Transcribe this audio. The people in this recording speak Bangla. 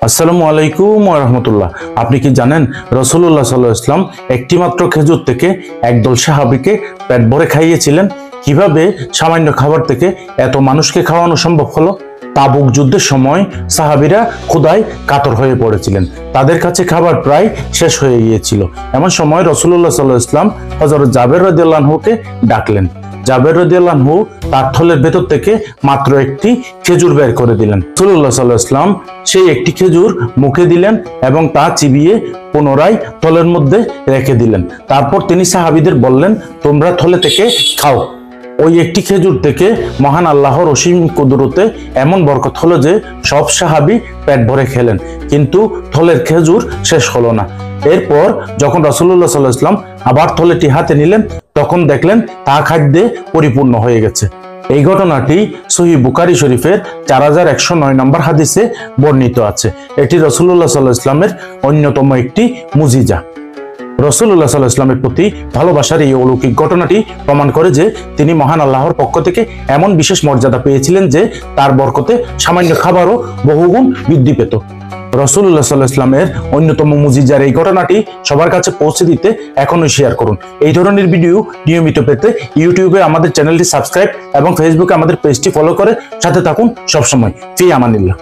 আসসালামু আলাইকুম ওয়া রাহমাতুল্লাহ। আপনি কি জানেন রাসূলুল্লাহ সাল্লাল্লাহু আলাইহি ওয়াসাল্লাম একটি মাত্র খেজুর থেকে একদল সাহাবীকে পেট ভরে খাইয়েছিলেন? কিভাবে সামান্য খাবার থেকে এত মানুষকে খাওয়ানো সম্ভব হলো? তাবুক যুদ্ধের সময় সাহাবীরা ক্ষুধায় কাতর হয়ে পড়েছিলেন, তাদের কাছে খাবার প্রায় শেষ হয়ে গিয়েছিল। এমন সময় রাসূলুল্লাহ সাল্লাল্লাহু আলাইহি ওয়াসাল্লাম হযরত জাবের রাদিয়াল্লাহু আনহুকে ডাকলেন। জাবের রাদিয়াল্লাহু আনহু তার থলের ভেতর থেকে মাত্র একটি খেজুর বের করে দিলেন। রাসূলুল্লাহ সাল্লাল্লাহু আলাইহি ওয়াসাল্লাম সেই একটি খেজুর মুখে দিলেন এবং তা চিবিয়ে পুনরায় থলের মধ্যে রেখে দিলেন। তারপর তিনি সাহাবীদের বললেন, তোমরা থলে থেকে খাও। ওই একটি খেজুর থেকে মহান আল্লাহর অসীম কুদরতে এমন বরকত হলো যে সব সাহাবী পেট ভরে খেলেন, কিন্তু থলের খেজুর শেষ হলো না। এরপর যখন রাসূলুল্লাহ সাল্লাল্লাহু আলাইহি ওয়াসাল্লাম আবার থলেটি হাতে নিলেন, তখন দেখলেন তা খাদ্যে পরিপূর্ণ হয়ে গেছে। এই ঘটনাটি সহিহ বুখারী শরীফের 4109 নম্বর হাদিসে বর্ণিত আছে। এটি রাসূলুল্লাহ সাল্লাল্লাহু আলাইহি ওয়াসাল্লামের অন্যতম একটি মুজিজা। রাসূলুল্লাহ সাল্লাল্লাহু আলাইহি ওয়াসাল্লামের প্রতি ভালোবাসার এই অলৌকিক ঘটনাটি প্রমাণ করে যে তিনি মহান আল্লাহর পক্ষ থেকে এমন বিশেষ মর্যাদা পেয়েছিলেন যে তার বরকতে সামান্য খাবারও বহুগুণ বৃদ্ধি পেত। রাসূলুল্লাহ সাল্লাল্লাহু আলাইহি ওয়াসাল্লামের অন্যতম মুজিজার এই ঘটনাটি সবার কাছে পৌঁছে দিতে এখনই শেয়ার করুন। এই ধরনের ভিডিও নিয়মিত পেতে ইউটিউবে আমাদের চ্যানেলটি সাবস্ক্রাইব এবং ফেসবুকে আমাদের পেজটি ফলো করে সাথে থাকুন সবসময়। ফি আমানিল্লাহ।